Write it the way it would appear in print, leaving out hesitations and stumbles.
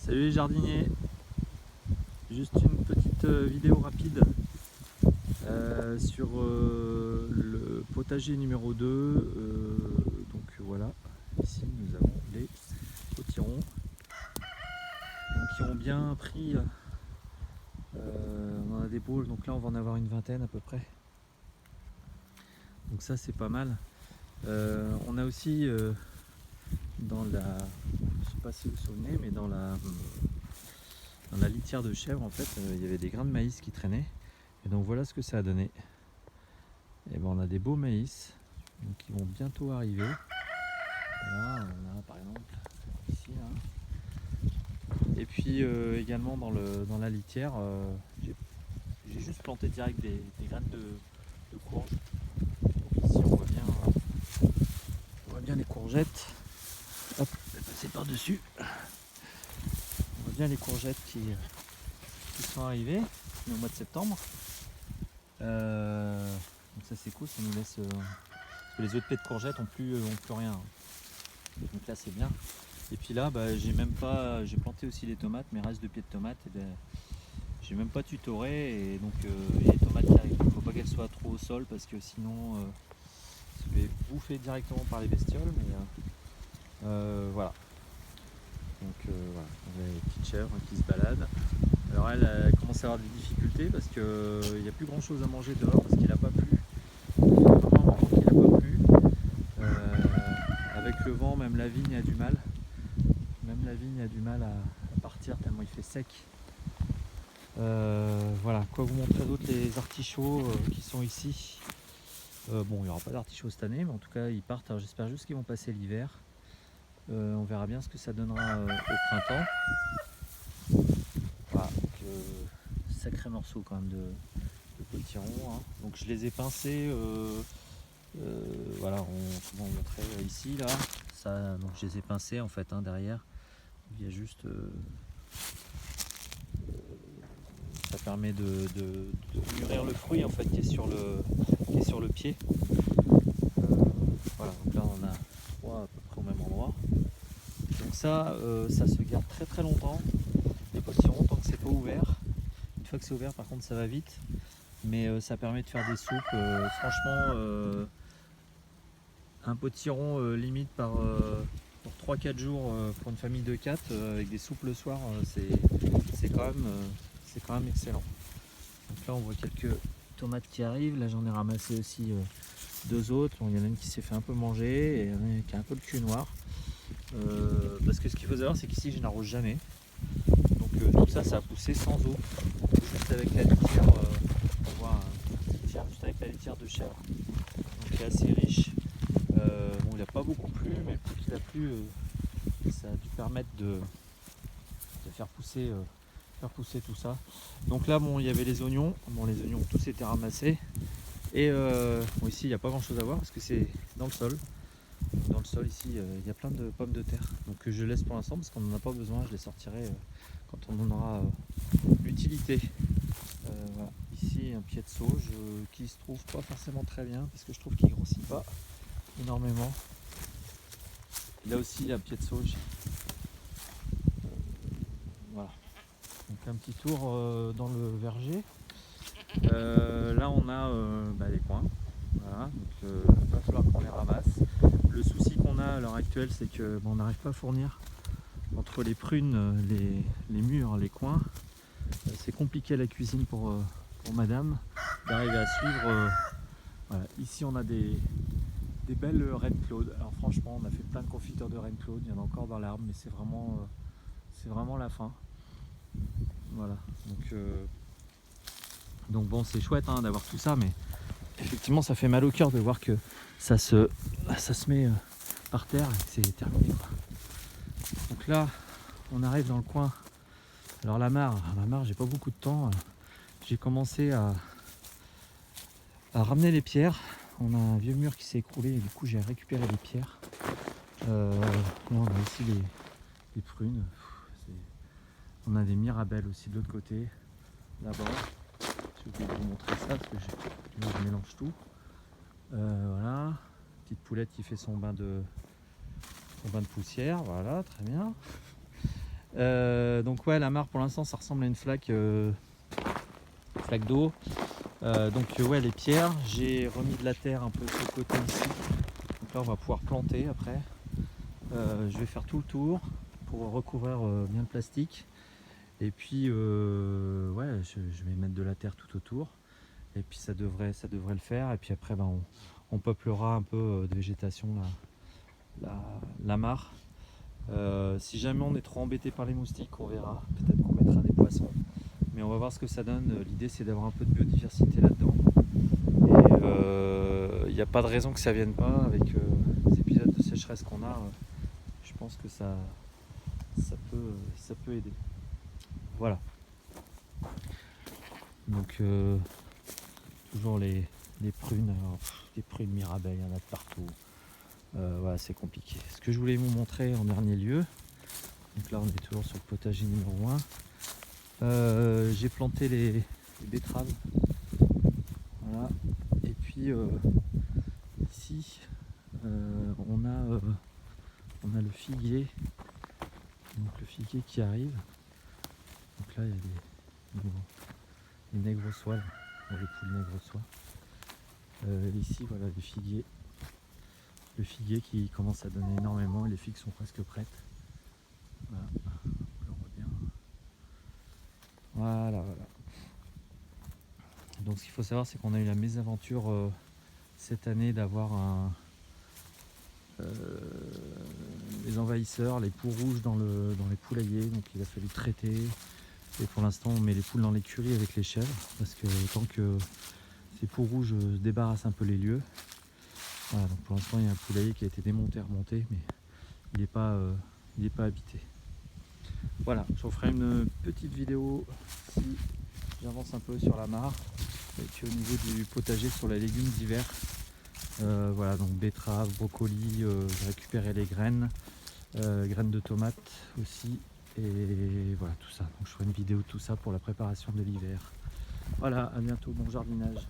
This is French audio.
Salut les jardiniers, juste une petite vidéo rapide sur le potager numéro 2. Donc voilà, ici nous avons les potirons donc, qui ont bien pris. On en a des beaux, donc là on va en avoir une vingtaine à peu près. Donc ça c'est pas mal. On a aussi dans la, je sais pas si vous vous souvenez, mais dans la litière de chèvre en fait, il y avait des grains de maïs qui traînaient. Et donc voilà ce que ça a donné. Et ben on a des beaux maïs donc, qui vont bientôt arriver. Voilà, on a par exemple ici là. Et puis également dans la litière, j'ai juste planté direct des graines de courge. Donc ici on voit bien les courgettes. Hop, je vais passer par dessus. On voit bien les courgettes qui sont arrivées au mois de septembre. Donc ça c'est cool, ça nous laisse parce que les autres pieds de courgettes ont plus rien. Donc là c'est bien. Et puis là j'ai planté aussi les tomates, mes restes de pieds de tomates, et j'ai même pas tutoré, et donc il y a les tomates qui arrivent. Il ne faut pas qu'elles soient trop au sol parce que sinon ça va être bouffé directement par les bestioles, mais voilà. Donc voilà, on a les petites chèvres qui se baladent. Alors elle commence à avoir des difficultés parce qu'il n'y a plus grand chose à manger dehors parce qu'il n'a pas plu. Avec le vent, même la vigne a du mal. Même la vigne a du mal à partir tellement il fait sec. Voilà, quoi vous montrer d'autre, les artichauts qui sont ici. Bon, il n'y aura pas d'artichauts cette année, mais en tout cas ils partent. Alors j'espère juste qu'ils vont passer l'hiver. On verra bien ce que ça donnera au printemps. Voilà, donc, sacré morceau quand même de potiron. Hein. Donc je les ai pincés. Voilà, on va montrer ici là. Ça, donc je les ai pincés en fait derrière. Il y a juste ça permet de mûrir le fruit en fait qui est sur le pied. Voilà, donc là on a 3 à peu près au même endroit. Donc ça se garde très très longtemps. Les potirons tant que c'est pas ouvert. Une fois que c'est ouvert par contre ça va vite. Mais ça permet de faire des soupes. Franchement un potiron limite pour 3-4 jours pour une famille de 4 avec des soupes le soir, c'est quand même excellent. Donc là on voit quelques tomates qui arrivent. Là j'en ai ramassé aussi 2 autres. Bon, il y en a une qui s'est fait un peu manger et il y en a une qui a un peu le cul noir. Parce que ce qu'il faut savoir c'est qu'ici je n'arrose jamais. Donc tout ça a poussé sans eau. Juste avec la litière, on voit juste avec la litière de chèvre. Donc qui est assez riche. Bon, il n'a pas beaucoup plu, mais le peu qu'il a plu, ça a dû permettre de faire pousser tout ça. Donc là, bon, il y avait les oignons. Bon, les oignons ont tous été ramassés. Et bon, ici, il n'y a pas grand chose à voir parce que c'est dans le sol. Dans le sol, ici, il y a plein de pommes de terre. Donc je laisse pour l'instant parce qu'on n'en a pas besoin. Je les sortirai quand on en aura l'utilité. Voilà. Ici, un pied de sauge qui se trouve pas forcément très bien parce que je trouve qu'il grossit pas énormément. Là aussi il y a un pied de sauge. Voilà. Donc un petit tour dans le verger. Là on a les coins. Voilà. Donc il va falloir qu'on les ramasse. Le souci qu'on a à l'heure actuelle c'est que on n'arrive pas à fournir entre les prunes, les murs, les coins. C'est compliqué à la cuisine pour madame d'arriver à suivre. Voilà. Ici on a des belles Reine Claude. Alors franchement on a fait plein de confitures de Reine Claude, il y en a encore dans l'arbre mais c'est vraiment la fin. Voilà, donc bon c'est chouette d'avoir tout ça, mais effectivement ça fait mal au cœur de voir que ça se met par terre et que c'est terminé quoi. Donc là on arrive dans le coin. Alors la mare j'ai pas beaucoup de temps. J'ai commencé à ramener les pierres. On a un vieux mur qui s'est écroulé et du coup j'ai récupéré les pierres. Là on a ici les prunes. On a des mirabelles aussi de l'autre côté, là-bas. J'ai oublié de vous montrer ça parce que je mélange tout. Voilà, petite poulette qui fait son bain de poussière, voilà, très bien. Donc ouais, la mare pour l'instant ça ressemble à une flaque d'eau. Ouais, les pierres, j'ai remis de la terre un peu sur le côté ici. Donc là on va pouvoir planter après. Je vais faire tout le tour pour recouvrir bien le plastique. Et puis ouais, je vais mettre de la terre tout autour. Et puis ça devrait le faire. Et puis après on peuplera un peu de végétation la mare. Si jamais on est trop embêté par les moustiques, on verra. Peut-être qu'on mettra des poissons. Mais on va voir ce que ça donne. L'idée c'est d'avoir un peu de biodiversité là-dedans. Et il n'y a pas de raison que ça vienne pas avec les épisodes de sécheresse qu'on a. Je pense que ça peut aider. Voilà. Donc toujours les prunes. Alors, les prunes Mirabelle, il y en a de partout. Voilà, c'est compliqué. Ce que je voulais vous montrer en dernier lieu. Donc là on est toujours sur le potager numéro 1. J'ai planté les betteraves. Voilà. Et puis ici on a le figuier. Donc le figuier qui arrive. Donc là il y a les nègres-soies, les poules nègres-soies. Ici voilà les figuiers. Le figuier qui commence à donner énormément et les figues sont presque prêtes. Voilà, on le voit bien. Voilà. Donc ce qu'il faut savoir, c'est qu'on a eu la mésaventure cette année d'avoir les envahisseurs, les poux rouges dans les poulaillers. Donc il a fallu traiter. Et pour l'instant, on met les poules dans l'écurie avec les chèvres parce que tant que ces poux rouges débarrassent un peu les lieux. Voilà, donc pour l'instant, il y a un poulailler qui a été démonté, remonté, mais il n'est pas habité. Voilà, je vous ferai une petite vidéo si j'avance un peu sur la mare. Et puis au niveau du potager sur les légumes d'hiver. Voilà, donc betterave, brocoli, j'ai récupéré les graines, graines de tomates aussi. Et voilà tout ça. Donc je ferai une vidéo de tout ça pour la préparation de l'hiver. Voilà, à bientôt, bon jardinage.